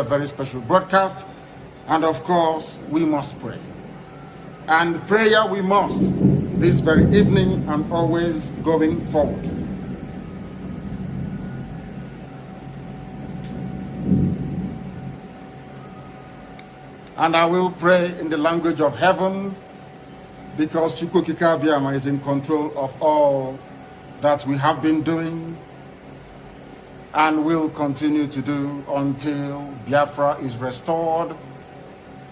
very special broadcast. And of course, we must pray. And prayer we must this very evening and always going forward. And I will pray in the language of heaven, because Chukwu Okike Abiama is in control of all that we have been doing and will continue to do until Biafra is restored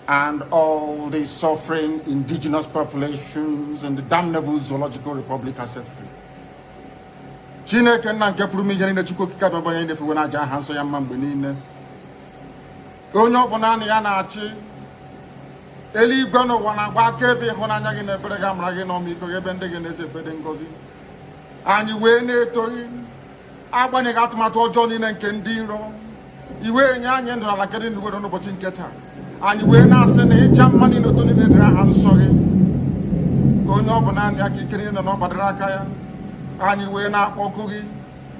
and all the suffering indigenous populations in the damnable zoological republic are set free. Chineke na nke pụrụ ihe niile Chukwu Okike Abiama onye na-efe na aja aha nsọ ya mma mgbe niile. Onye ọbụla na ya na-achị eluigwe n'ụwa na-agba akaebe ịhụnanya gị na ebere gị amara gị na ọmịiko gị ebe ndị gị na-eze ebere ngọzi. Anyị wee na-etoghị agbanyeghị atụmatụ ọjọọ niile nke ndị iro. Iwe nye anyị ndụ ala nke dị n'uwe n'ụbọchị nke taa. Anyị wee na-asị na ịja mma niile otu niile dịrị aha nsọ gị. Onye ọbụla anyị aka ike niile na ọ gbadara aka ya. Anyị wee na-akpọku gị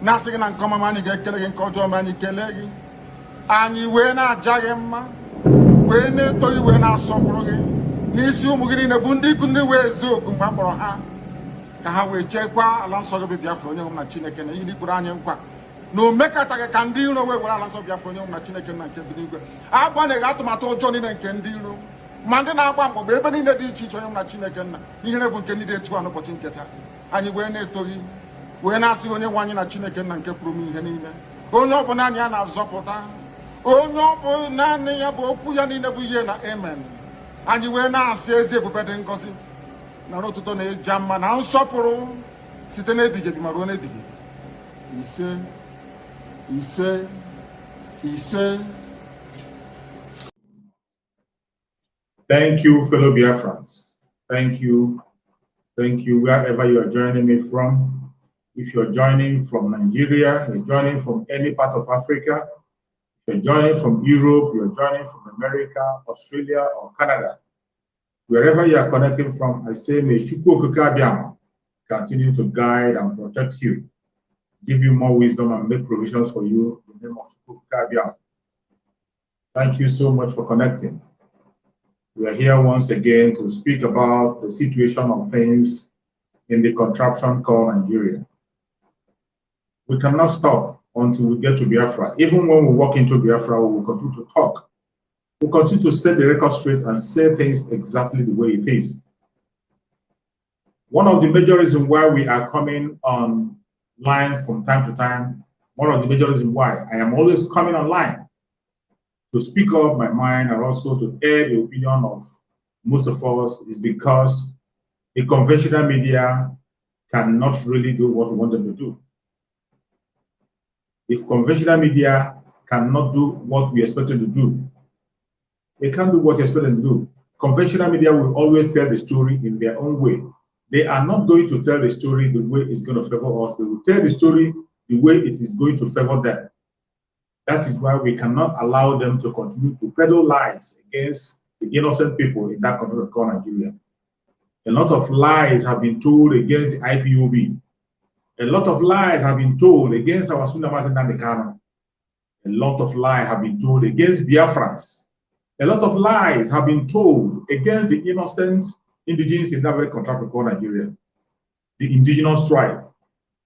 na-asị gị na nke ọma anyị ga-ekele gị, nke ọjọọ ma anyị kelee gị. Anyị wee na-aja gị mma, wee na-eto gị, wee na-asọpụrụ gị n'isi ụmụ gị niile bụ ndị ikwu ndị wee ezi oku mgbe a kpọrọ ha ka ha wee chekwa ala nsọ gị bụ Biafra onye nwe na Chineke na ihe ndị kwuru anyị nkwa na o mekataghị ka ndị iro wee were ala nsọ Biafra onye nwe na Chineke na nke bi n'igwe. Agbanyeghị atụmatụ ọjọọ niile nke ndị iro ma ndị na-agba mgbọgba ebe niile dị iche iche onye nwe na Chineke nna ihere bụ nke ndị dị etu a n'ụbọchị nke taa. Anyị wee na-eto gị, wee na-asị onye nwe anyị na Chineke nna nke pụrụ m ihe niile. Onye ọbụla anyị a na-azọpụta, onye ọ bụ naanị ya bụ okwu ya niile bụ ihe na amen. Anyị wee na-asị ezi ebube dị ngọzi na n'ụtụtụ na ịja mma na nsọpụrụ site n'ebighị ebi ma ruo n'ebighị ebi. Ise ise ise. Thank you, fellow Biafrans. Thank you wherever you are joining me from. If you're joining from Nigeria, you're joining from any part of Africa, you're joining from Europe, you're joining from America, Australia, or Canada. Wherever you are connecting from, I say, may Chukwu Okike Abiama continue to guide and protect you, give you more wisdom and make provisions for you in the name of Chukwu Okike Abiama. Thank you so much for connecting. We are here once again to speak about the situation of things in the contraption called Nigeria. We cannot stop until we get to Biafra. Even when we walk into Biafra, we will continue to talk. We'll continue to set the record straight and say things exactly the way it is. One of the major reasons why we are coming online from time to time, one of the major reasons why I am always coming online to speak up my mind and also to air the opinion of most of us is because the conventional media cannot really do what we want them to do. If conventional media cannot do what we expect them to do, they can't do what they expect them to do. Conventional media will always tell the story in their own way. They are not going to tell the story the way it's going to favor us. They will tell the story the way it is going to favor them. That is why we cannot allow them to continue to peddle lies against the innocent people in that country called Nigeria. A lot of lies have been told against the IPOB. A lot of lies have been told against our Sundamas and Nandekano. A lot of lies have been told against Biafrans. A lot of lies have been told against the innocent indigenous in that very country called Nigeria, the indigenous tribe.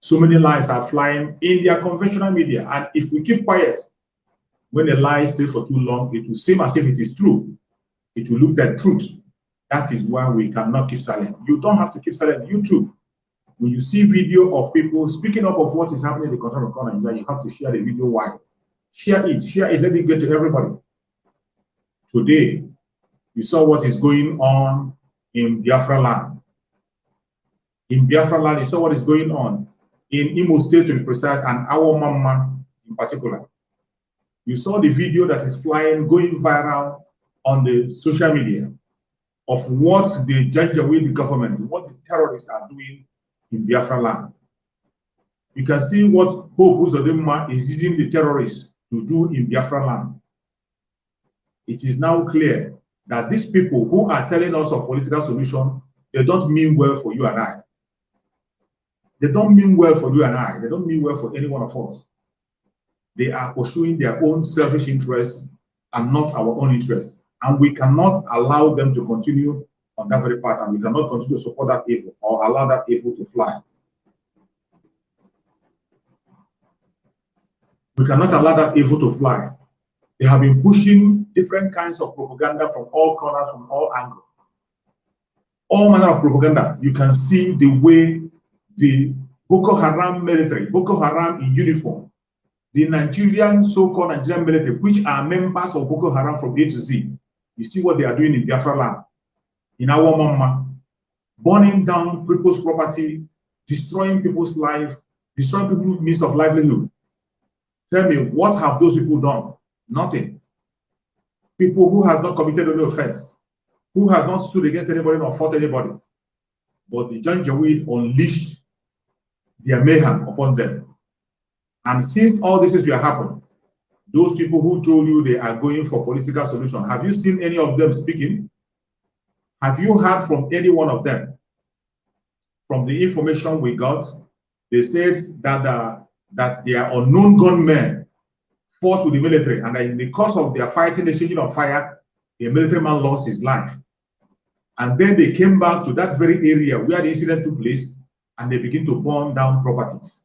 So many lies are flying in their conventional media. And if we keep quiet, when a lie stays for too long, it will seem as if it is true. It will look like truth. That is why we cannot keep silent. You don't have to keep silent. You too. When you see video of people speaking up of what is happening in the country of Nigeria, you have to share the video. Why? Share it, let it get to everybody. Today, you saw what is going on in Biafra land. In Biafra land, you saw what is going on in Imo State, to be precise, and our mama in particular. You saw the video that is flying, going viral on the social media of what the Janjaweed government, what the terrorists are doing in Biafra land. You can see what Hope Uzodinma is using the terrorists to do in Biafra land. It is now clear that these people who are telling us of political solution, they don't mean well for you and I. They don't mean well for you and I. They don't mean well for any one of us. They are pursuing their own selfish interests and not our own interests. And we cannot allow them to continue on that very path, and we cannot continue to support that evil or allow that evil to fly. We cannot allow that evil to fly. They have been pushing different kinds of propaganda from all corners, from all angles. All manner of propaganda. You can see the way the Boko Haram military, Boko Haram in uniform, the Nigerian, so-called Nigerian military, which are members of Boko Haram from A to Z. You see what they are doing in Biafra land, in our mama, burning down people's property, destroying people's life, destroying people's means of livelihood. Tell me, what have those people done? Nothing. People who has not committed any offense, who has not stood against anybody nor fought anybody. But the Janjaweed unleashed their mayhem upon them. And since all this is will happen, those people who told you they are going for political solution, have you seen any of them speaking? Have you heard from any one of them? From the information we got, they said that that their unknown gunmen fought with the military, and in the course of their fighting, the exchanging of fire, the military man lost his life. And then they came back to that very area where the incident took place, and they begin to burn down properties.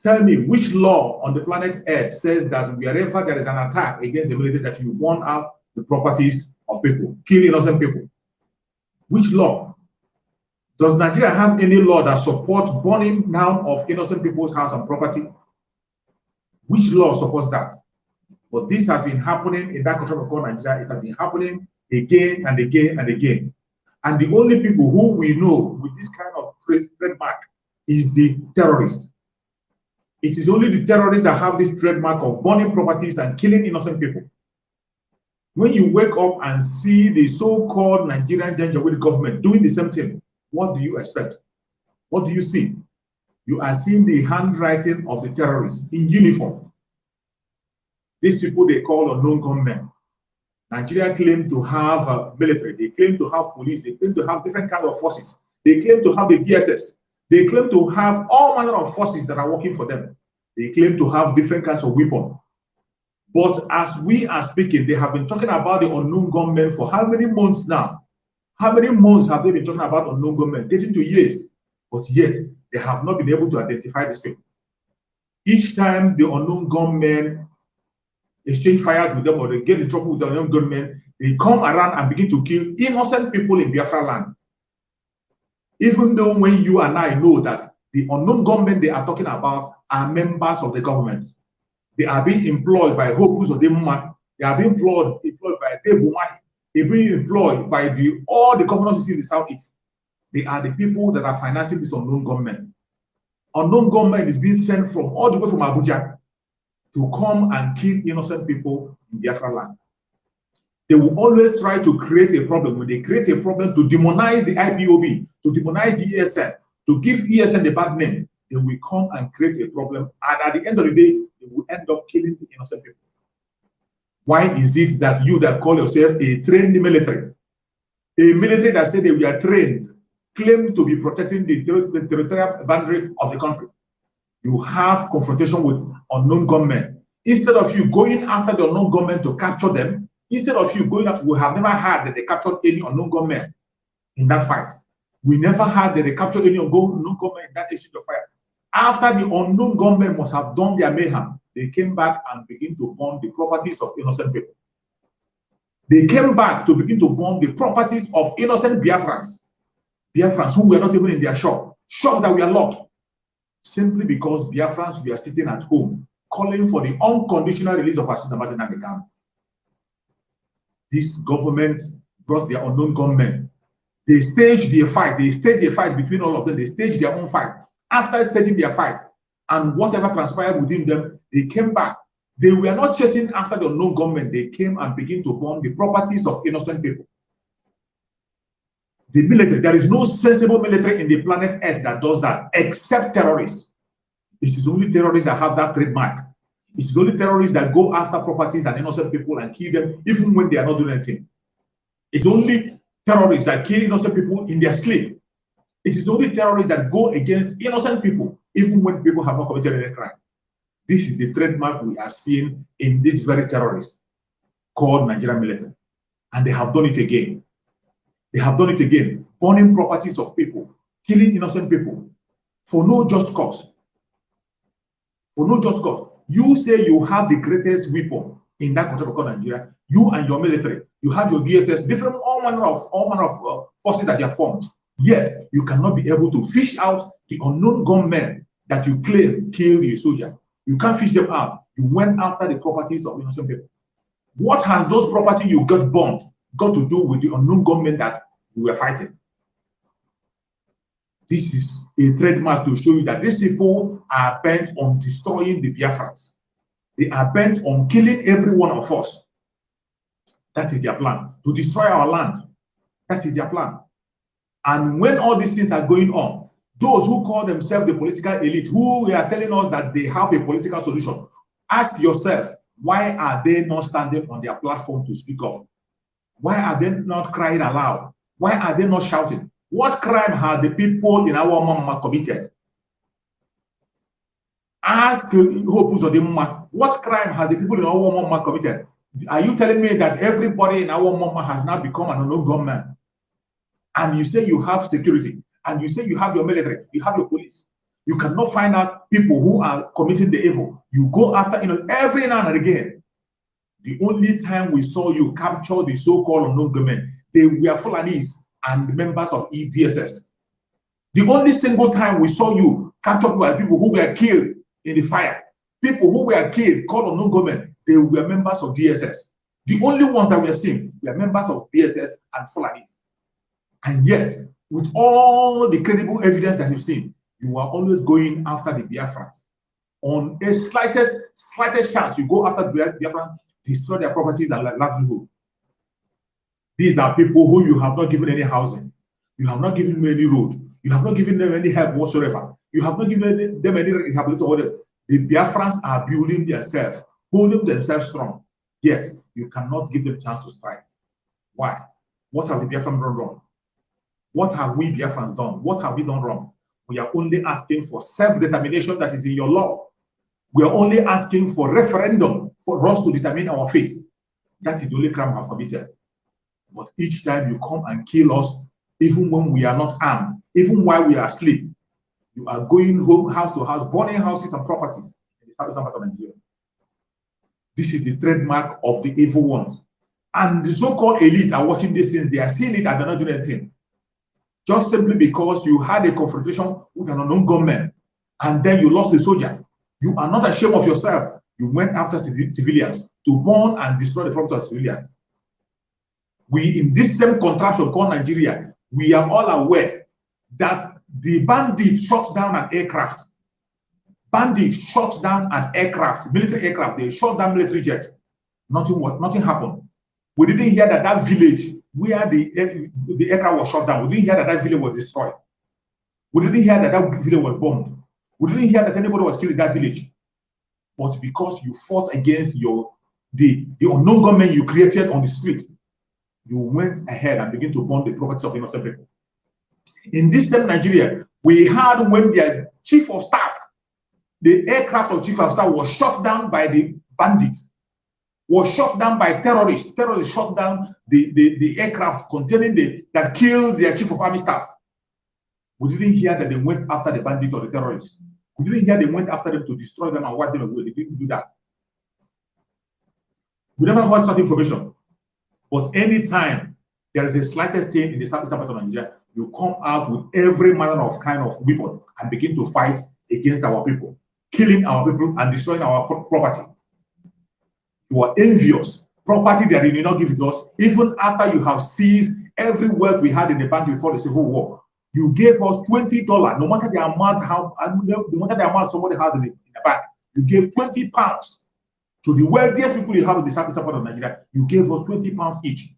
Tell me, which law on the planet Earth says that wherever there is an attack against the military, that you burn out the properties of people, kill innocent people? Which law? Does Nigeria have any law that supports burning down of innocent people's house and property? Which law supports that? But this has been happening in that country called Nigeria. It has been happening again and again and again. And the only people who we know with this kind of trademark is the terrorists. It is only the terrorists that have this trademark of burning properties and killing innocent people. When you wake up and see the so-called Nigerian Janjaweed government doing the same thing, what do you expect? What do you see? You are seeing the handwriting of the terrorists in uniform. These people they call unknown gunmen. Nigeria claim to have military, they claim to have police, they claim to have different kinds of forces. They claim to have the DSS. They claim to have all manner of forces that are working for them. They claim to have different kinds of weapons. But as we are speaking, they have been talking about the unknown gunmen for how many months now? How many months have they been talking about unknown gunmen? Getting to years. But yet, they have not been able to identify these people. Each time the unknown gunmen exchange fires with them or they get in trouble with the unknown gunmen, they come around and begin to kill innocent people in Biafra land. Even though when you and I know that the unknown gunmen they are talking about are members of the government. They are being employed by Hope Uzodinma. They are being employed by Dave Umahi. They're being employed by all the governors in the Southeast. They are the people that are financing this unknown government. Unknown government is being sent from all the way from Abuja to come and kill innocent people in Biafra land. They will always try to create a problem. When they create a problem to demonize the IPOB, to demonize the ESN, to give ESN the bad name, they will come and create a problem. And at the end of the day, they will end up killing the innocent people. Why is it that you that call yourself a trained military, a military that said they were trained, claim to be protecting the territorial boundary of the country, you have confrontation with unknown gunmen? Instead of you going after the unknown gunmen to capture them, instead of you going after, we have never heard that they captured any unknown gunmen in that fight. We never heard that they captured any unknown gunmen in that exchange of fire. After the unknown gunmen must have done their mayhem, they came back and begin to burn the properties of innocent people. They came back to begin to burn the properties of innocent Biafrans who were not even in their shop that were locked, simply because Biafrans were sitting at home calling for the unconditional release of Asuna Mazenagam. This government brought their unknown gunmen. They staged a fight. They staged a fight between all of them. They staged their own fight. After staging their fight and whatever transpired within them, they came back. They were not chasing after the unknown gunmen. They came and began to burn the properties of innocent people. The military, there is no sensible military in the planet Earth that does that, except terrorists. It is only terrorists that have that trademark. It is only terrorists that go after properties and innocent people and kill them, even when they are not doing anything. It's only terrorists that kill innocent people in their sleep. It is only terrorists that go against innocent people, even when people have not committed any crime. This is the trademark we are seeing in this very terrorist. called Nigerian military. And they have done it again. They have done it again, burning properties of people, killing innocent people for no just cause. For no just cause. You say you have the greatest weapon in that country called Nigeria. You and your military, you have your DSS, different all manner of forces that you have formed. Yet you cannot be able to fish out the unknown gunmen that you claim killed your soldier. You can't fish them out. You went after the properties of innocent people. What has those property you got burned got to do with the unknown gunmen that you were fighting? This is a trademark to show you that these people are bent on destroying the Biafrans. They are bent on killing every one of us. That is their plan, to destroy our land. That is their plan. And when all these things are going on, those who call themselves the political elite, who are telling us that they have a political solution, ask yourself, why are they not standing on their platform to speak up? Why are they not crying aloud? Why are they not shouting? What crime have the people in our mama committed? Ask Hope Uzodimma, what crime has the people in our mama committed? Are you telling me that everybody in our mama has now become an unknown gunman? And you say you have security, and you say you have your military, you have your police. You cannot find out people who are committing the evil. You go after every now and again. The only time we saw you capture the so-called unknown gunmen, they were Fulanis and members of EDSS. The only single time we saw you capture people who were killed in the fire, people who were killed, called unknown gunmen, they were members of DSS. The only ones that we are seeing were members of DSS and Fulanis. And yet, with all the credible evidence that you've seen, you are always going after the Biafrans. On a slightest chance, you go after the Biafrans, destroy their properties and livelihood. These are people who you have not given any housing. You have not given them any road. You have not given them any help whatsoever. You have not given them any rehabilitation. The Biafrans are building themselves, holding themselves strong. Yet, you cannot give them a chance to strike. Why? What have the Biafrans done wrong? What have we Biafrans done? What have we done wrong? We are only asking for self-determination that is in your law. We are only asking for referendum for us to determine our fate. That is the only crime we have committed. But each time you come and kill us, even when we are not armed, even while we are asleep, you are going home, house to house, burning houses and properties in the southern part of Nigeria. This is the trademark of the evil ones. And the so-called elite are watching these things. They are seeing it and they're not doing anything. Just simply because you had a confrontation with an unknown gunman and then you lost a soldier. You are not ashamed of yourself. You went after civilians to burn and destroy the property of civilians. We, in this same contraption called Nigeria, we are all aware that the bandits shot down an aircraft. Bandits shot down an aircraft, military aircraft. They shot down military jets. Nothing happened. We didn't hear that that village where the aircraft was shot down, we didn't hear that that village was destroyed. We didn't hear that that village was bombed. We didn't hear that anybody was killed in that village. But because you fought against the unknown gunmen you created on the street, you went ahead and began to burn the properties of innocent people. In this same Nigeria, we had when their chief of staff, the aircraft of chief of staff was shot down by the bandits, was shot down by terrorists. Terrorists shot down the aircraft containing that killed their chief of army staff. We didn't hear that they went after the bandits or the terrorists. We didn't hear they went after them to destroy them and wipe them away. They didn't do that. We never heard such information. But anytime there is a slightest thing in the southeastern part of Nigeria, you come out with every manner of kind of weapon and begin to fight against our people, killing our people and destroying our property. You are envious. Property that you did not give it to us, even after you have seized every wealth we had in the bank before the Civil War. You gave us $20, no matter the amount, no matter the amount somebody has in the bank. You gave £20 to the wealthiest people you have in the southeastern part of Nigeria. You gave us £20 each.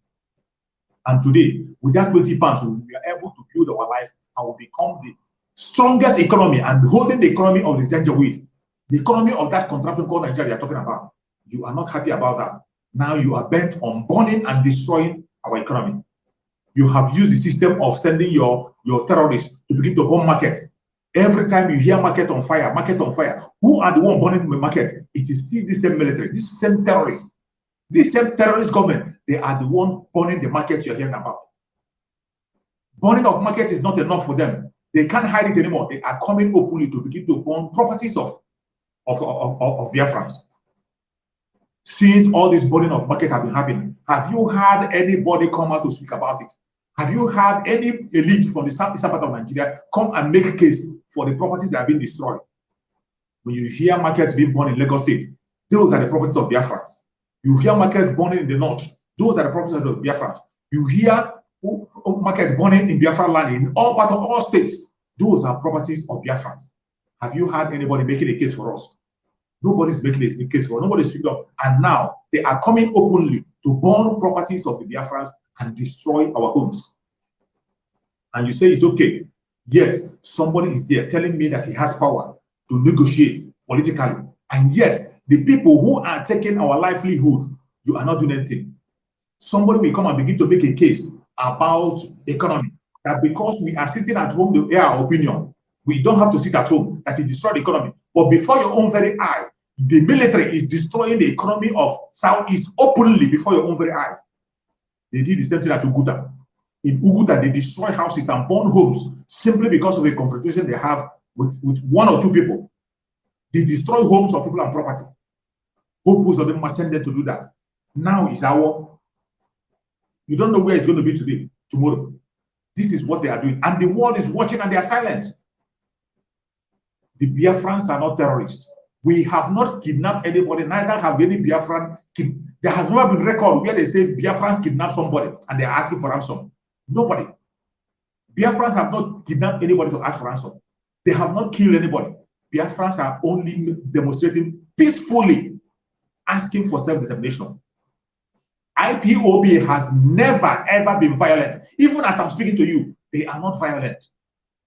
And today, with that £20, we are able to build our life and will become the strongest economy and holding the economy of the Janjaweed. The economy of that contraption called Nigeria you're talking about. You are not happy about that. Now you are bent on burning and destroying our economy. You have used the system of sending your terrorists to begin to burn markets. Every time you hear market on fire, who are the one burning the market? It is still the same military, this same terrorists. This same terrorist government, they are the one burning the markets you're hearing about. Burning of market is not enough for them. They can't hide it anymore. They are coming openly to begin to burn properties of Biafrans. Since all this burning of market have been happening, have you had anybody come out to speak about it? Have you had any elite from the southeastern part of Nigeria come and make a case for the properties that have been destroyed? When you hear markets being burned in Lagos State, those are the properties of Biafrans. You hear markets burning in the north, those are the properties of Biafrans. You hear markets burning in Biafra land in all parts of all states, those are properties of Biafrans. Have you had anybody making a case for us? Nobody's making a case for us. Nobody's speaking up. And now they are coming openly to burn properties of the Biafrans and destroy our homes. And you say it's okay. Yes, somebody is there telling me that he has power to negotiate politically. And yet, the people who are taking our livelihood, you are not doing anything. Somebody will come and begin to make a case about economy. That because we are sitting at home to air our opinion, we don't have to sit at home, that it destroyed the economy. But before your own very eyes, the military is destroying the economy of Southeast openly before your own very eyes. They did the same thing at Uguta. In Uguta, they destroy houses and burn homes simply because of a confrontation they have with one or two people. They destroy homes of people and property. Purpose of them must send them to do that. Now is our. You don't know where it's going to be today, tomorrow. This is what they are doing. And the world is watching and they are silent. The Biafrans are not terrorists. We have not kidnapped anybody, neither have any Biafran. There has never been record where they say Biafrans kidnapped somebody and they are asking for ransom. Nobody. Biafrans have not kidnapped anybody to ask for ransom. They have not killed anybody. Biafrans are only demonstrating peacefully, asking for self-determination. IPOB has never, ever been violent. Even as I'm speaking to you, they are not violent.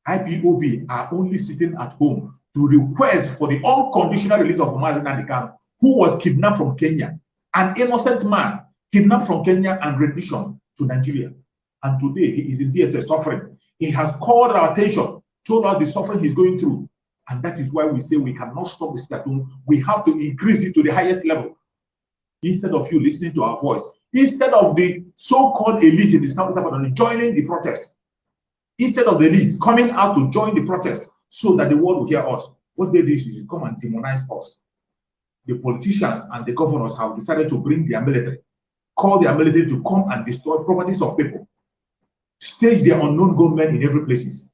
IPOB are only sitting at home to request for the unconditional release of Mazi Nnamdi Kanu, who was kidnapped from Kenya. An innocent man kidnapped from Kenya and rendition to Nigeria. And today he is in DSS suffering. He has called our attention, told us the suffering he's going through. And that is why we say we cannot stop this at home. We have to increase it to the highest level. Instead of you listening to our voice, instead of the so-called elite in the southeastern part joining the protest, instead of the elite coming out to join the protest so that the world will hear us, what they do is to come and demonize us. The politicians and the governors have decided to bring their military, call their military to come and destroy properties of people, stage their unknown gunmen in every place.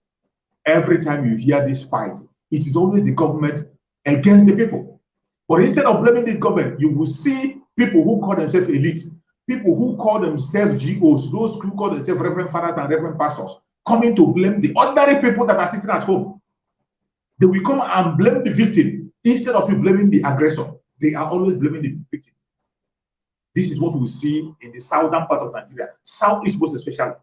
Every time you hear this fight, it is always the government against the people. But instead of blaming this government, you will see people who call themselves elites, people who call themselves GOs, those who call themselves reverend fathers and reverend pastors, coming to blame the ordinary people that are sitting at home. They will come and blame the victim instead of you blaming the aggressor. They are always blaming the victim. This is what we see in the southern part of Nigeria, southeast most especially.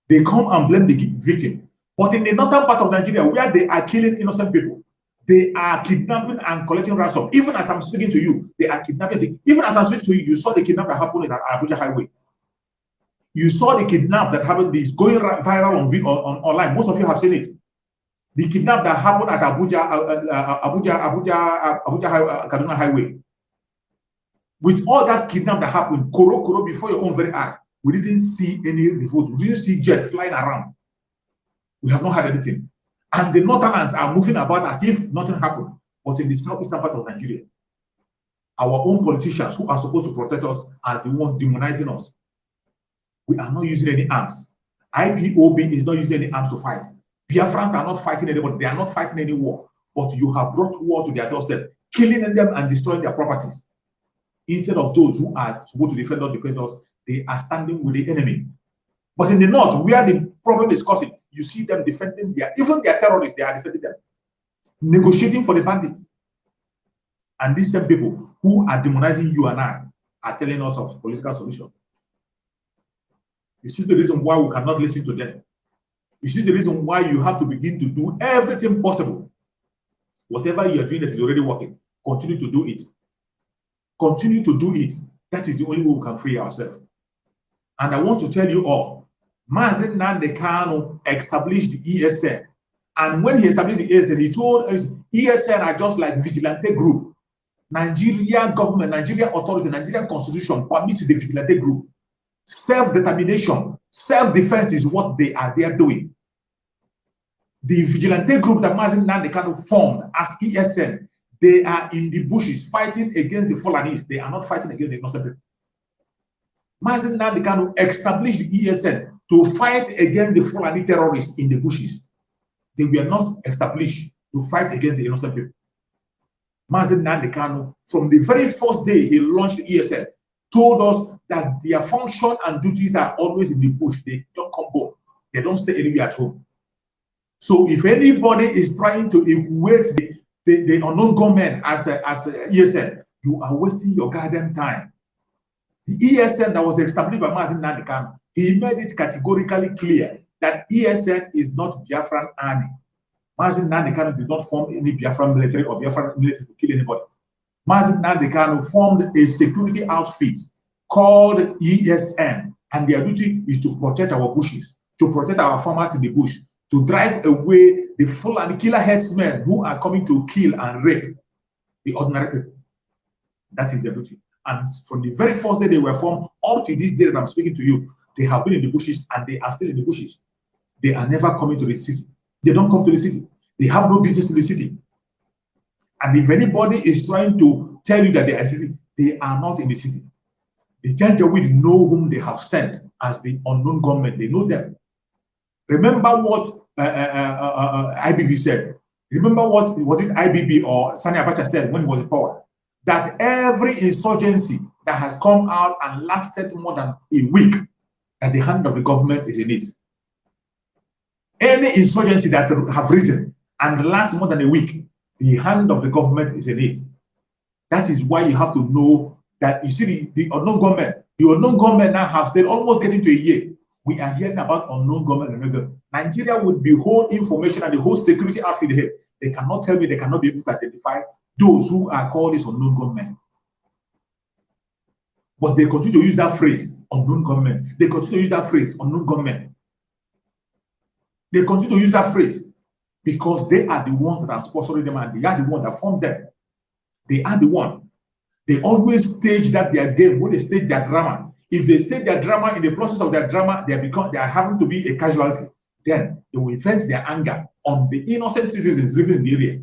They come and blame the victim. But in the northern part of Nigeria, where they are killing innocent people, they are kidnapping and collecting ransom. Even as I'm speaking to you, they are kidnapping. Even as I'm speaking to you, you saw the kidnap that happened in Abuja Highway. You saw the kidnap that happened. This going viral on online. Most of you have seen it. The kidnap that happened at Kaduna Highway. With all that kidnap that happened, Koro before your own very eyes, we didn't see any revolt. We didn't see jets flying around. We have not had anything. And the Northerners are moving about as if nothing happened. But in the southeastern part of Nigeria, our own politicians who are supposed to protect us are the ones demonizing us. We are not using any arms. IPOB is not using any arms to fight. Biafrans are not fighting anybody. They are not fighting any war. But you have brought war to their doorstep, killing them and destroying their properties. Instead of those who are supposed to defend us, they are standing with the enemy. But in the north, where the problem is causing, you see them defending even their terrorists, they are defending them, negotiating for the bandits. And these same people who are demonizing you and I are telling us of political solution. You see the reason why we cannot listen to them. You see the reason why you have to begin to do everything possible. Whatever you are doing that is already working, continue to do it. Continue to do it. That is the only way we can free ourselves. And I want to tell you all, Mazi Nnamdi Kanu established the ESN. And when he established the ESN, he told us ESN are just like vigilante group. Nigeria government, Nigeria authority, Nigerian constitution permits the vigilante group. Self-determination, self-defense is what they are there doing. The vigilante group that Mazi Nnamdi Kanu formed as ESN, they are in the bushes fighting against the Fulanis. They are not fighting against the innocent people. Mazi Nnamdi Kanu established the ESN to fight against the Fulani terrorists in the bushes. They were not established to fight against the innocent people. Mazi Nnamdi Kanu, from the very first day he launched the ESN, told us that their function and duties are always in the bush. They don't come home. They don't stay anywhere at home. So if anybody is trying to equate the unknown gunmen as a ESN, you are wasting your goddamn time. The ESN that was established by Mazi Nnamdi Kanu, he made it categorically clear that ESN is not Biafran army. Mazi Nnamdi Kanu did not form any Biafran military or Biafran military to kill anybody. Mazi Nnamdi Kanu formed a security outfit called ESN, and their duty is to protect our bushes, to protect our farmers in the bush, to drive away the Fulani killer headsmen who are coming to kill and rape the ordinary people. That is their duty. And from the very first day they were formed, up to this day that I'm speaking to you, they have been in the bushes and they are still in the bushes. They are never coming to the city. They don't come to the city. They have no business in the city. And if anybody is trying to tell you that they are in the city, they are not in the city. The Janjaweed know whom they have sent as the unknown government. They know them. Remember what IBB said. Remember what was it IBB or Sani Abacha said when he was in power? That every insurgency that has come out and lasted more than a week, that the hand of the government is in it. Any insurgency that have risen and lasts more than a week, the hand of the government is in it. That is why you have to know that you see the unknown government now have stayed almost getting to a year. We are hearing about unknown government. Nigeria would be whole information and the whole security outfit here. They cannot tell me, they cannot be able to identify those who are called this unknown government. But they continue to use that phrase, unknown government. They continue to use that phrase, unknown government. They continue to use that phrase because they are the ones that are sponsoring them and they are the ones that formed them. They are the one. They always stage that their game, when they stage their drama. If they stage their drama, in the process of their drama, they are having to be a casualty. Then they will vent their anger on the innocent citizens living in the area.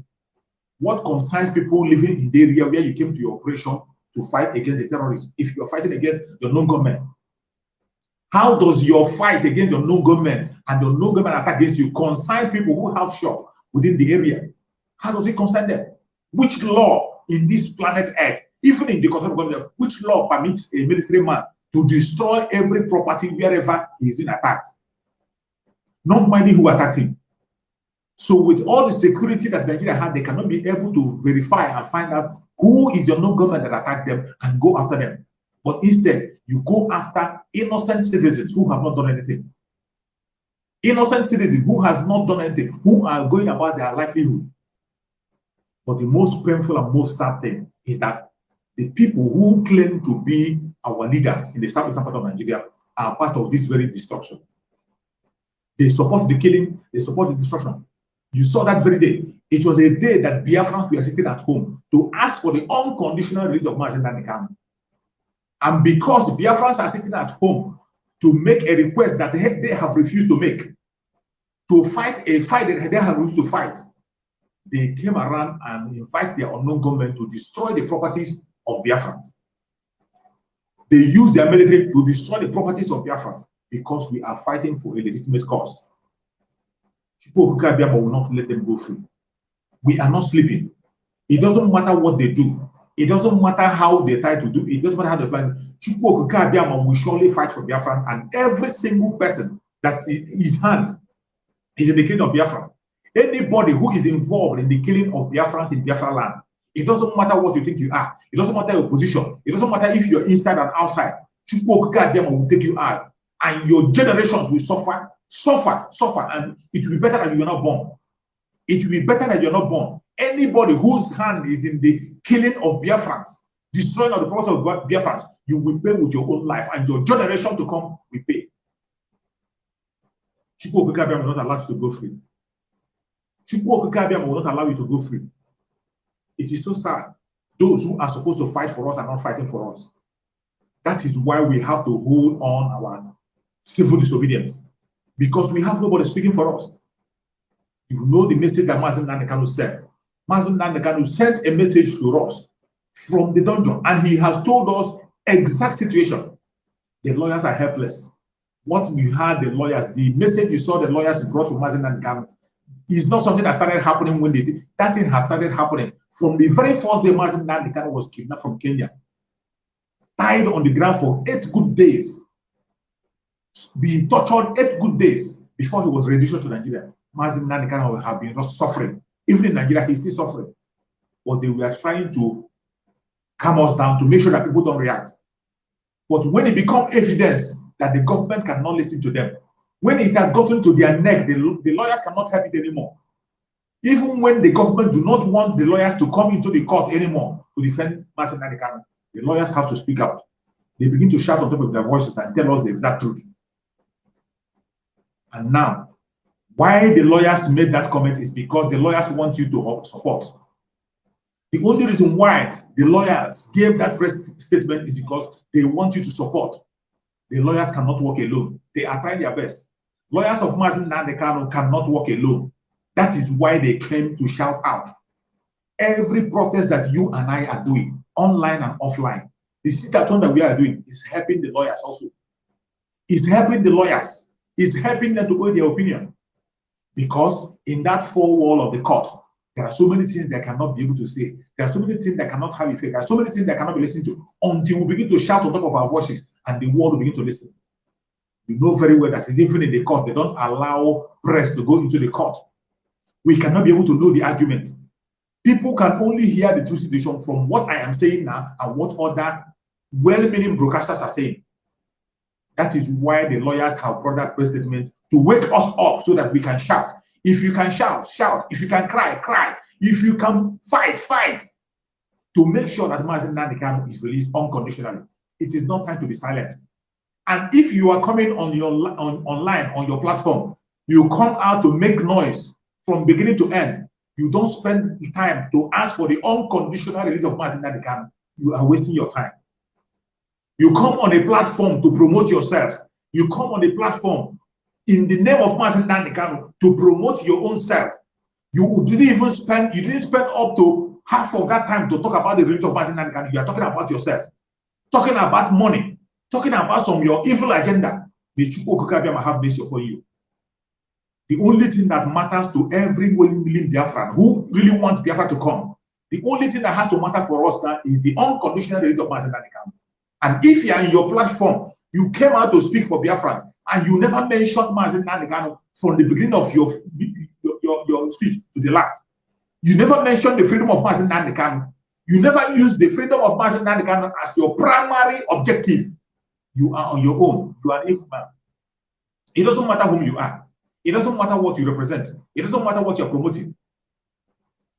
What concerns people living in the area where you came to your operation to fight against the terrorists if you're fighting against the known government? How does your fight against the known government and the known government attack against you concern people who have shop within the area? How does it concern them? Which law in this planet Earth, even in the control of government, which law permits a military man to destroy every property wherever he is being attacked? Not minding who attacked him. So with all the security that Nigeria had, they cannot be able to verify and find out who is the known government that attacked them and go after them. But instead, you go after innocent citizens who have not done anything. Innocent citizens who has not done anything, who are going about their livelihood. But the most painful and most sad thing is that the people who claim to be our leaders in the southeastern part of Nigeria are part of this very destruction. They support the killing, they support the destruction. You saw that very day. It was a day that Biafrans were sitting at home to ask for the unconditional release of Mazi Nnamdi Kanu. And because Biafrans are sitting at home to make a request that they have refused to make, to fight a fight that they have refused to fight, they came around and invite their unknown government to destroy the properties of Biafrans. They use their military to destroy the properties of Biafrans because we are fighting for a legitimate cause. People will not let them go free. We are not sleeping. It doesn't matter what they do. It doesn't matter how they try to do it. It doesn't matter how they plan. Will surely fight for Biafra, and every single person that's in his hand is in the killing of Biafra. Anybody who is involved in the killing of Biafrans in Biafra land, it doesn't matter what you think you are. It doesn't matter your position. It doesn't matter if you're inside and outside. Will take you out, and your generations will suffer, and it will be better that you're not born. It will be better that you're not born. Anybody whose hand is in the killing of Biafrans, destroying of the property of Biafrans, you will pay with your own life, and your generation to come will pay. Chukwu Okike Abiama will not allow you to go free. Chukwu Okike Abiama will not allow you to go free. It is so sad Those who are supposed to fight for us are not fighting for us. That is why we have to hold on our civil disobedience, because we have nobody speaking for us. You know the message that Mazi Nnamdi Kanu said. Mazi Nnamdi Kanu sent a message to us from the dungeon, and he has told us exact situation. The lawyers are helpless. What we heard the lawyers, the message you saw the lawyers brought from Mazi Nnamdi Kanu is not something that started happening when they did. That thing has started happening from the very first day Mazi Nnamdi Kanu was kidnapped from Kenya, tied on the ground for 8 good days, being tortured 8 good days before he was released to Nigeria. Mazi Nnamdi Kanu have been suffering. Even in Nigeria, he's still suffering. But they were trying to calm us down to make sure that people don't react. But when it becomes evidence that the government cannot listen to them, when it has gotten to their neck, the lawyers cannot help it anymore. Even when the government do not want the lawyers to come into the court anymore to defend Mazi Nnamdi Kanu, the lawyers have to speak out. They begin to shout on top of their voices and tell us the exact truth. And now, why the lawyers made that comment is because the lawyers want you to support. The only reason why the lawyers gave that press statement is because they want you to support. The lawyers cannot work alone. They are trying their best. Lawyers of Mazi Nnamdi Kanu cannot work alone. That is why they came to shout out. Every protest that you and I are doing, online and offline, the sit-at-home that we are doing is helping the lawyers also. It's helping the lawyers. It's helping them to go their opinion. Because in that 4 wall of the court, there are so many things they cannot be able to say. There are so many things that cannot have effect. There are so many things that cannot be listened to until we begin to shout on top of our voices and the world will begin to listen. You know very well that even in the court, they don't allow press to go into the court. We cannot be able to know the argument. People can only hear the true situation from what I am saying now and what other well-meaning broadcasters are saying. That is why the lawyers have brought that press statement to wake us up so that we can shout. If you can shout, shout. If you can cry, cry. If you can fight, fight. To make sure that Mazi Nnamdi Kanu is released unconditionally. It is not time to be silent. And if you are coming on your online on your platform, you come out to make noise from beginning to end. You don't spend the time to ask for the unconditional release of Mazi Nnamdi Kanu. You are wasting your time. You come on a platform to promote yourself. You come on a platform in the name of Mazi Nnamdi Kanu to promote your own self. You didn't spend up to half of that time to talk about the release of Mazi Nnamdi Kanu. You are talking about yourself, talking about money, talking about some of your evil agenda. The Chukwu Okike Abiama have this upon you. The only thing that matters to every willing Biafran who really wants Biafra to come, the only thing that has to matter for us now is the unconditional release of Mazi Nnamdi Kanu. And if you are in your platform, you came out to speak for Biafrans, and you never mentioned Mazi Nnamdi Kanu from the beginning of your speech to the last. You never mentioned the freedom of Mazi Nnamdi Kanu. You never used the freedom of Mazi Nnamdi Kanu as your primary objective. You are on your own. You are an evil man. It doesn't matter whom you are. It doesn't matter what you represent. It doesn't matter what you're promoting.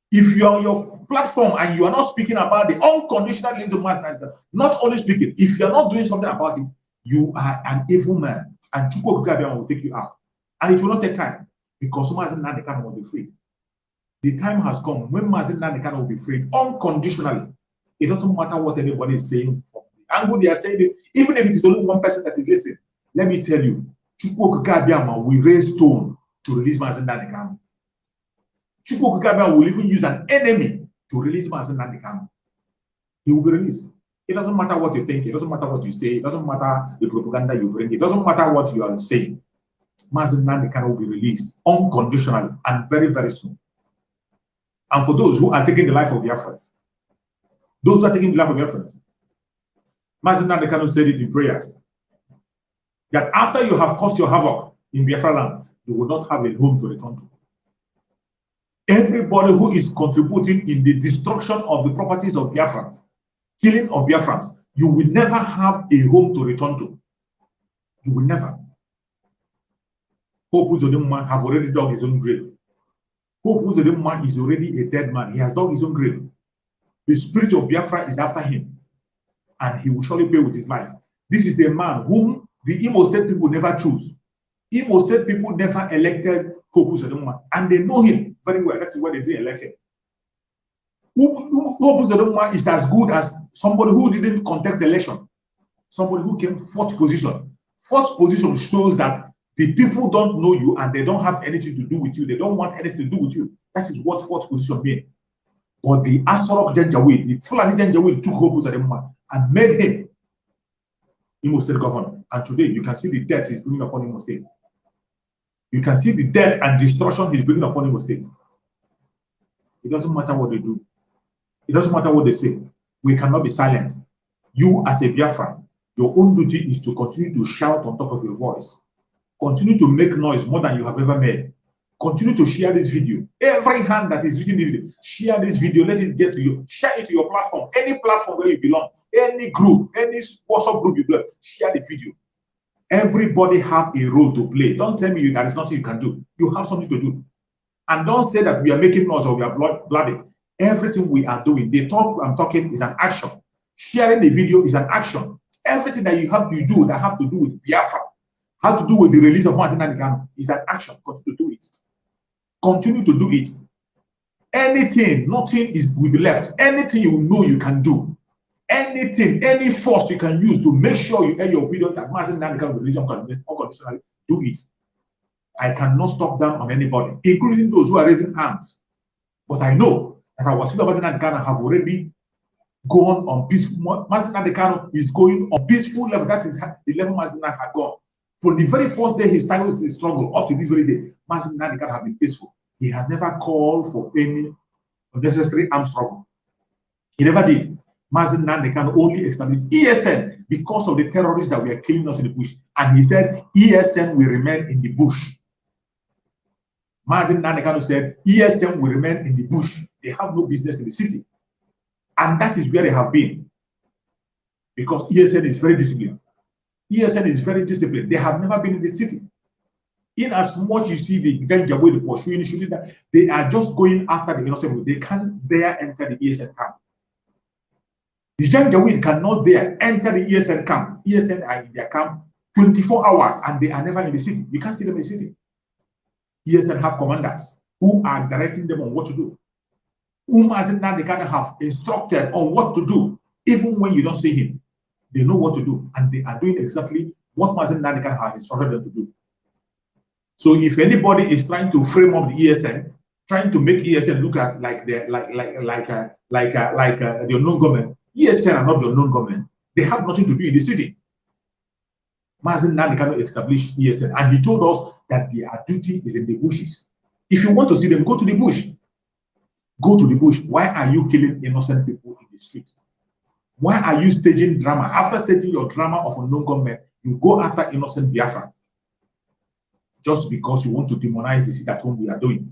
If you are on your platform and you are not speaking about the unconditional release of Mazi Nnamdi Kanu, not only speaking, if you're not doing something about it, you are an evil man. And Chukwu Okike Abiama will take you out. And it will not take time because Mazi Nnamdi Kanu will be free. The time has come when Mazi Nnamdi Kanu will be freed unconditionally. It doesn't matter what anybody is saying. From the angle they are saying it, even if it is only one person that is listening, let me tell you, Chukwu Okike Abiama will raise stone to release Mazi Nnamdi Kanu. Chukwu Okike Abiama will even use an enemy to release Mazi Nnamdi Kanu. He will be released. It doesn't matter what you think. It doesn't matter what you say. It doesn't matter the propaganda you bring. It doesn't matter what you are saying. Mazi Nnamdi Kanu will be released unconditionally and very, very soon. And for those who are taking the life of Biafrans, those who are taking the life of Biafrans, Mazi Nnamdi Kanu said it in prayers that after you have caused your havoc in Biafra land, you will not have a home to return to. Everybody who is contributing in the destruction of the properties of Biafrans, killing of Biafrans, you will never have a home to return to. You will never. Pope Uzodimma have already dug his own grave. Pope Uzodimma is already a dead man. He has dug his own grave. The spirit of Biafra is after him, and he will surely pay with his life. This is a man whom the Imo State people never choose. Imo State people never elected Pope Uzodimma, and they know him very well. That is why they didn't elect him. Uzodinma is as good as somebody who didn't contest the election, somebody who came fourth position. Fourth position shows that the people don't know you and they don't have anything to do with you. They don't want anything to do with you. That is what fourth position means. But the Asorok Janjaweed, the Fulani Janjaweed took Uzodinma and made him Imo State governor. And today you can see the debt he's bringing upon Imo State. You can see the debt and destruction he's bringing upon Imo State. It doesn't matter what they do. It doesn't matter what they say. We cannot be silent. You as a Biafran, your own duty is to continue to shout on top of your voice. Continue to make noise more than you have ever made. Continue to share this video. Every hand that is reading the video, share this video. Let it get to you. Share it to your platform. Any platform where you belong. Any group, any WhatsApp group you belong. Share the video. Everybody have a role to play. Don't tell me there is nothing you can do. You have something to do. And don't say that we are making noise or we are bloody. Everything we are doing, the talk I'm talking is an action. Sharing the video is an action. Everything that you have to do that have to do with Biafra, have to do with the release of Mazi Nnamdi Kanu is an action. Continue to do it. Continue to do it. Anything, nothing will be left. Anything you know you can do. Anything, any force you can use to make sure you air your opinion that Mazi Nnamdi Kanu will release unconditionally, do it. I cannot stop down on anybody, including those who are raising hands. But I know that our Mazi Nnamdi Kanu have already gone on peaceful. Mazi Nnamdi Kanu is going on peaceful level. That is the level Mazi Nnamdi had gone. From the very first day he started the struggle up to this very day, Mazi Nnamdi Kanu have been peaceful. He has never called for any unnecessary armed struggle. He never did. Mazi Nnamdi Kanu only established ESN because of the terrorists that were killing us in the bush. And he said ESN will remain in the bush. Mazi Nnamdi Kanu said ESN will remain in the bush. They have no business in the city. And that is where they have been. Because ESN is very disciplined. ESN is very disciplined. They have never been in the city. In as much you see the Janjaweed pursuing, shooting, that they are just going after the innocent people. They can't dare enter the ESN camp. The Janjaweed cannot dare enter the ESN camp. ESN are in their camp 24 hours and they are never in the city. You can't see them in the city. ESN have commanders who are directing them on what to do. Mazi Nnamdi Kanu have instructed on what to do, even when you don't see him. They know what to do, and they are doing exactly what Mazi Nnamdi Kanu have instructed them to do. So if anybody is trying to frame up the ESN, trying to make ESN look like the unknown government, ESN are not the unknown government. They have nothing to do in the city. Mazi Nnamdi Kanu established ESN, and he told us that their duty is in the bushes. If you want to see them, go to the bush. Go to the bush. Why are you killing innocent people in the street? Why are you staging drama? After staging your drama of unknown government, you go after innocent Biafra. Just because you want to demonize the sit at home we are doing.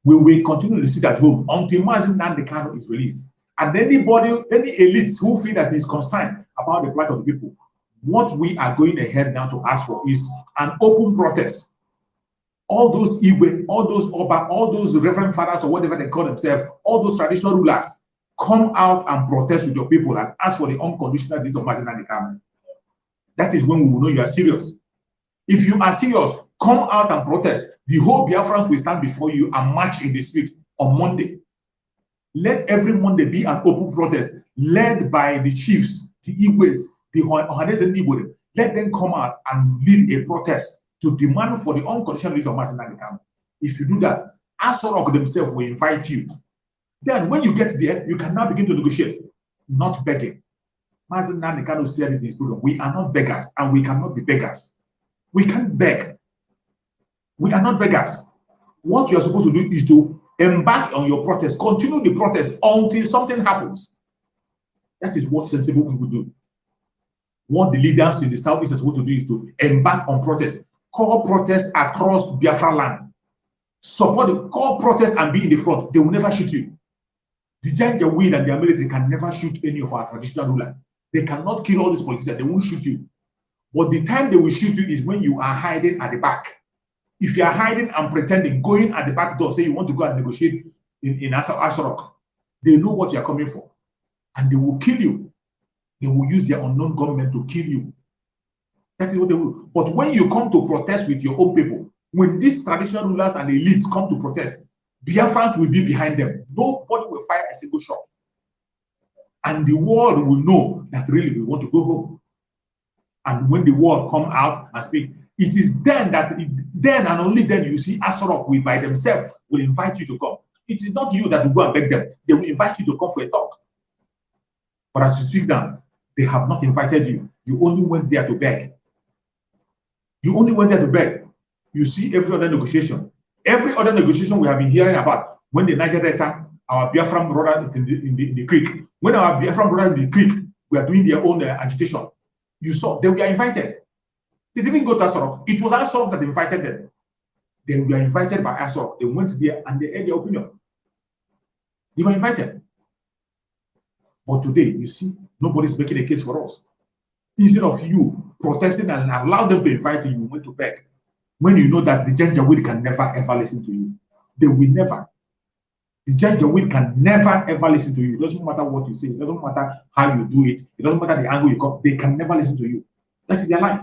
We will continue to sit at home until Mazi Nnamdi Kanu is released. And anybody, any elites who feel that he's concerned about the plight of the people, what we are going ahead now to ask for is an open protest. All those Igwe, all those Oba, all those reverend fathers or whatever they call themselves, all those traditional rulers, come out and protest with your people and ask for the unconditional release of Mazi Nnamdi Kanu. That is when we will know you are serious. If you are serious, come out and protest. The whole Biafrans will stand before you and march in the street on Monday. Let every Monday be an open protest led by the chiefs, the Igwes, the Ohanes and Igwe. Let them come out and lead a protest to demand for the unconditional release of Mazi Nnamdi Kanu. If you do that, Asorok themselves will invite you. Then when you get there, you can now begin to negotiate, not begging. Mazi Nnamdi Kanu said it in his program, we are not beggars and we cannot be beggars. We can't beg. We are not beggars. What you are supposed to do is to embark on your protest, continue the protest until something happens. That is what sensible people do. What the leaders in the southeast are supposed to do is to embark on protest. Call protest across Biafra land. Support the call protest and be in the front. They will never shoot you. The Janjaweed and their military can never shoot any of our traditional rulers. They cannot kill all these politicians. They won't shoot you. But the time they will shoot you is when you are hiding at the back. If you are hiding and pretending, going at the back door, say you want to go and negotiate in Asorok, they know what you are coming for. And they will kill you. They will use their unknown government to kill you. That is what they will. But when you come to protest with your own people, when these traditional rulers and elites come to protest, Biafrans will be behind them. Nobody will fire a single shot. And the world will know that really we want to go home. And when the world come out and speak, it is then then and only then you see Asorok will by themselves will invite you to come. It is not you that will go and beg them. They will invite you to come for a talk. But as you speak down, they have not invited you. You only went there to beg. You only went there to beg. You see every other negotiation. Every other negotiation we have been hearing about, when the Niger Delta, our Biafran brother is in the creek. When our Biafran brother in the creek, we are doing their own agitation. You saw, they were invited. They didn't go to Asorok. It was Asorok that invited them. They were invited by Asorok. They went there and they aired their opinion. They were invited. But today, you see, nobody's making a case for us. Instead of you protesting and allow them to invite you, you went to beg. When you know that the Janjaweed can never ever listen to you. They will never. The Janjaweed can never ever listen to you. It doesn't matter what you say. It doesn't matter how you do it. It doesn't matter the angle you come. They can never listen to you. That's their life.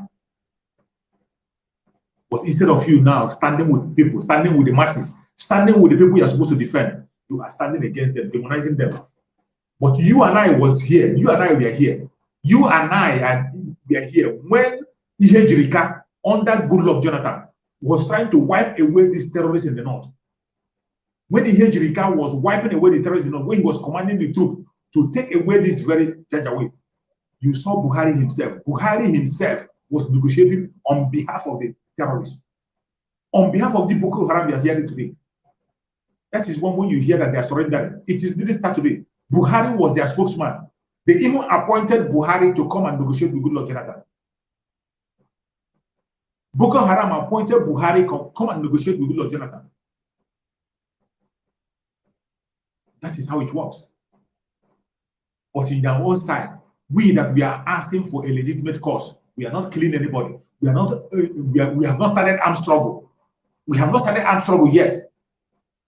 But instead of you now standing with people, standing with the masses, standing with the people you are supposed to defend, you are standing against them, demonizing them. But you and I was here. You and I were here. You and I were here when Ihe Jirika, under Goodluck Jonathan, was trying to wipe away these terrorists in the north. When Ihe Jirika was wiping away the terrorists in the north, when he was commanding the troops to take away this very Janjaweed, you saw Buhari himself. Buhari himself was negotiating on behalf of the terrorists, on behalf of the Boko Haram you are hearing today. That is when you hear that they are surrendering. It didn't start today. Buhari was their spokesman. They even appointed Buhari to come and negotiate with Goodluck Jonathan. Boko Haram appointed Buhari to come and negotiate with Goodluck Jonathan. That is how it works. But in their own side, we are asking for a legitimate cause. We are not killing anybody. We are not. We have not started armed struggle. We have not started armed struggle yet.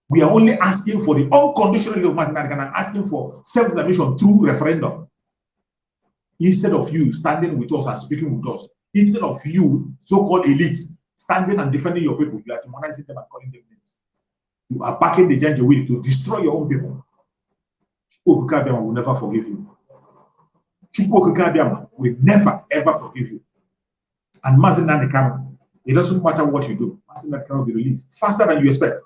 We are only asking for the unconditional release of Mazi Nnamdi Kanu, asking for self-determination through referendum. Instead of you standing with us and speaking with us, instead of you, so-called elites, standing and defending your people, you are demonizing them and calling them names. You are backing the Janjaweed to destroy your own people. Chukwu Okike Abiama will never forgive you. Chukwu Okike Abiama will never ever forgive you. And Mazi Nnamdi Kanu, it doesn't matter what you do, Mazi Nnamdi Kanu will be released faster than you expect.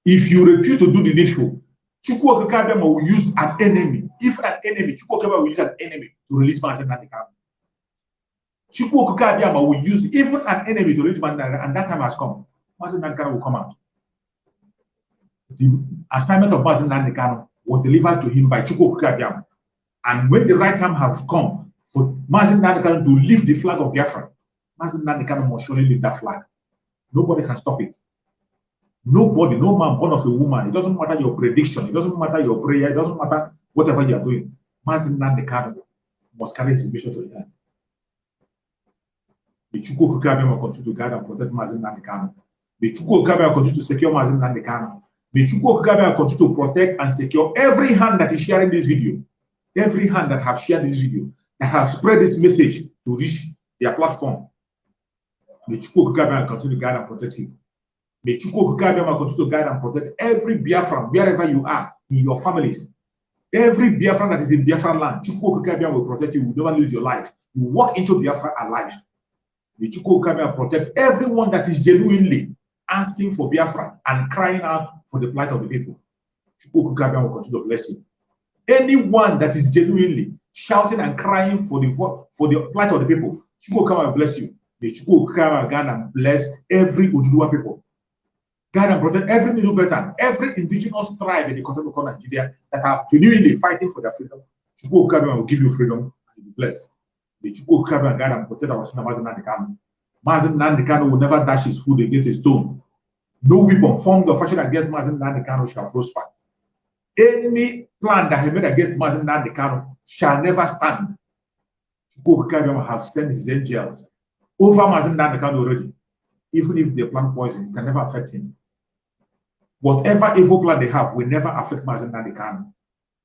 If you refuse to do the needful, Chukwu Okike Abiama will use an enemy. If an enemy, Chukwu Okike Abiama will use an enemy to release Mazi Nnamdi Kanu. Chukwu Okike Abiama will use even an enemy to release Mazi Nnamdi Kanu, and that time has come. Mazi Nnamdi Kanu will come out. The assignment of Mazi Nnamdi Kanu was delivered to him by Chukwu Okike Abiama. And when the right time has come for Mazi Nnamdi Kanu to lift the flag of Biafra, Mazi Nnamdi Kanu must surely lift that flag. Nobody can stop it. Nobody, no man born of a woman. It doesn't matter your prediction. It doesn't matter your prayer. It doesn't matter whatever you are doing. Mazi Nnamdi Kanu must carry his mission to the end. The Chukwu Okike Abiama continue to guide and protect Mazi Nnamdi Kanu. The Chukwu Okike Abiama continue to secure Mazi Nnamdi Kanu. The Chukwu Okike Abiama continue to protect and secure every hand that is sharing this video. Every hand that have shared this video, that have spread this message to reach their platform. The Chukwu Okike Abiama continue to guide and protect him. May Chukwu Okike Abiama continue to guide and protect every Biafran, wherever you are, in your families. Every Biafran that is in Biafran land, Chukwu Okike Abiama will protect you. You will never lose your life. You walk into Biafra alive. May Chukwu Okike Abiama protect everyone that is genuinely asking for Biafra and crying out for the plight of the people. Chukwu Okike Abiama will continue to bless you. Anyone that is genuinely shouting and crying for the plight of the people, Chukwu Okike Abiama will bless you. May Chukwu Okike Abiama guide and bless every Oduduwa people. Guide and protect every Middle Beltan, every indigenous tribe in the continent of Nigeria that have genuinely fighting for their freedom. Chukwu Okike Abiama will give you freedom and be blessed. The Chukwu Okike Abiama guide and protect our son Mazi Nnamdi Kanu. Mazi Nnamdi Kanu will never dash his foot against a stone. No weapon formed or fashioned against Mazi Nnamdi Kanu shall prosper. Any plan that he made against Mazi Nnamdi Kanu shall never stand. Chukwu Okike Abiama have sent his angels over Mazi Nnamdi Kanu already. Even if they plant poison, it can never affect him. Whatever evil plan they have will never affect Mazi Nnamdi Kanu.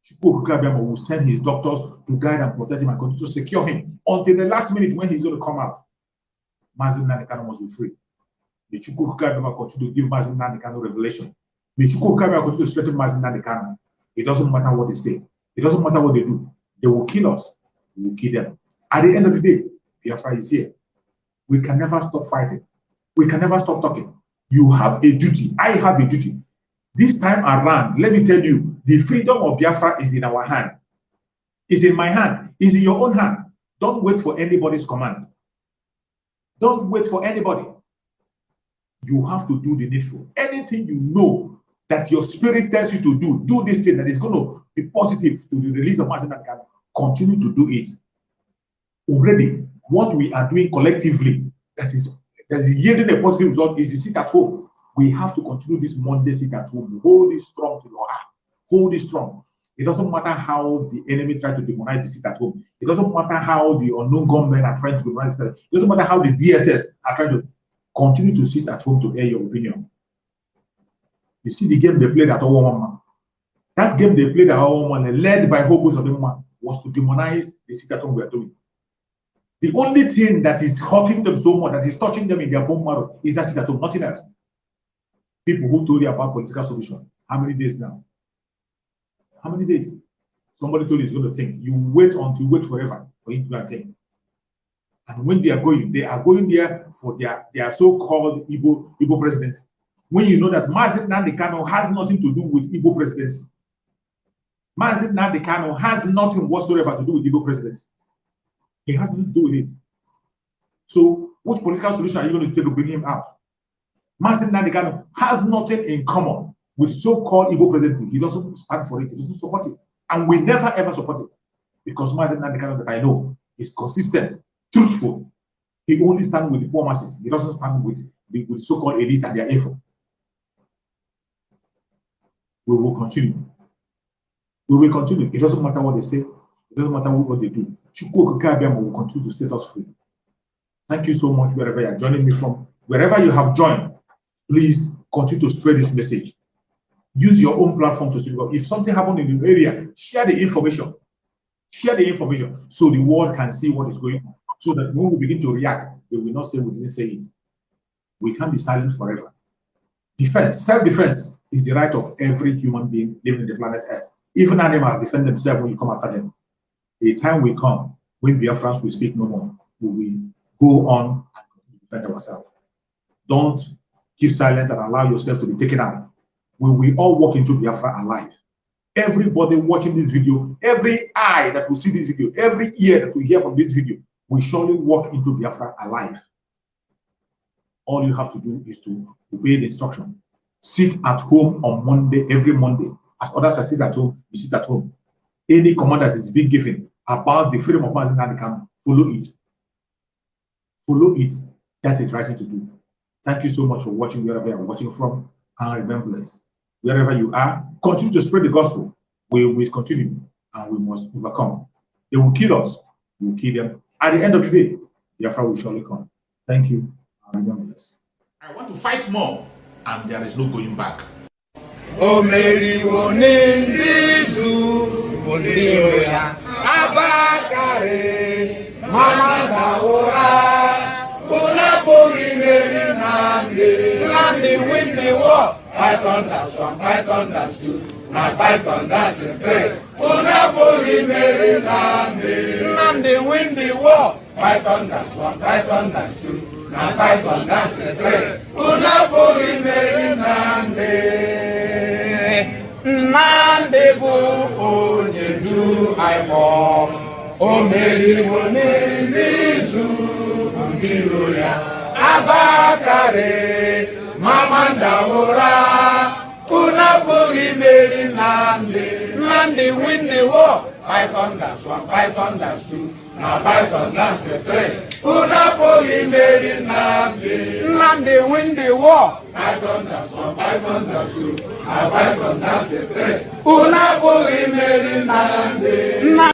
Chukwu Okike Abiama will send his doctors to guide and protect him and continue to secure him until the last minute when he's going to come out. Mazi Nnamdi Kanu must be free. The Chukwu Okike Abiama continue to give Mazi Nnamdi Kanu revelation May Chukwu Kabia continue to strengthen Mazi Nnamdi Kanu. It doesn't matter what they say. It doesn't matter what they do. They will kill us. We will kill them. At the end of the day, Biafra is here. We can never stop fighting. We can never stop talking. You have a duty. I have a duty. This time around, let me tell you, the freedom of Biafra is in our hand. It's in my hand. It's in your own hand. Don't wait for anybody's command. Don't wait for anybody. You have to do the needful. Anything you know that your spirit tells you to do this thing that is going to be positive to the release of Mazi Nnamdi Kanu. Continue to do it. Already, what we are doing collectively that is yielding a positive result is the sit at home. We have to continue this Monday sit at home. Hold it strong to your heart. Hold it strong. It doesn't matter how the enemy tries to demonize the sit at home. It doesn't matter how the unknown gunmen are trying to demonize it. It doesn't matter how the DSS are trying to continue to sit at home to air your opinion. You see the game they played at Owamama. That game they played at Owamama, led by Hobos of the Mama, was to demonize the sit at home we are doing. The only thing that is hurting them so much, that is touching them in their bone marrow, is that sit at home, nothing else. People who told you about political solution, how many days now? How many days? Somebody told you he's going to think. You wait forever for him to go and think. And when they are going there for their so-called Igbo presidency. When you know that Mazi Nnamdi Kanu has nothing to do with Igbo presidency. Mazi Nnamdi Kanu has nothing whatsoever to do with Igbo presidency. He has nothing to do with it. So, which political solution are you going to take to bring him out? Mazi Nnamdi Kanu has nothing in common with so-called Igbo presidency. He doesn't stand for it. He doesn't support it. And we never ever support it. Because Mazi Nnamdi Kanu that I know is consistent, truthful. He only stands with the poor masses. He doesn't stand with the so-called elite and their info. We will continue. We will continue. It doesn't matter what they say. It doesn't matter what they do. Chukwu Kabia will continue to set us free. Thank you so much wherever you are joining me from. Wherever you have joined, please continue to spread this message. Use your own platform to speak. If something happened in the area, share the information. Share the information so the world can see what is going on. So that when we begin to react, they will not say we didn't say it. We can't be silent forever. Defense, self-defense is the right of every human being living in the planet Earth. Even animals defend themselves when you come after them. A time will come when Biafrans will speak no more. We will go on and defend ourselves. Don't keep silent and allow yourself to be taken out. We will all walk into Biafra alive. Everybody watching this video, every eye that will see this video, every ear that will hear from this video, will surely walk into Biafra alive. All you have to do is to obey the instruction. Sit at home on Monday, every Monday. As others are sit at home, you sit at home. Any command that is being given about the freedom of Mazi Nnamdi Kanu, follow it. Follow it. That is right thing to do. Thank you so much for watching wherever you are watching from. And remember this, wherever you are, continue to spread the gospel. We will continue and we must overcome. They will kill us. We will kill them. At the end of the day, Biafra will surely come. Thank you. And remember this. I want to fight more, and there is no going back. O Mary Wonizu Monioya Abakare Mama Daora Unapuri Mary Nandi win the war. Python that's one, Python that's two, now Python that's a three. Unapuri Mary Nandi win the war. Python that's one, Python that's two, now Python that's a three. Unapuri Mary Nandi. Nande bu onye du aimo o meri woni nizu ngiro ya abakare mamanda ora una buri meri nande win the war. Python that's one, Python that's two, now Python that's a three. Una buri meri nande win the war. Python that's one, Python that's two, now Python that's a three. Una buri meri nande.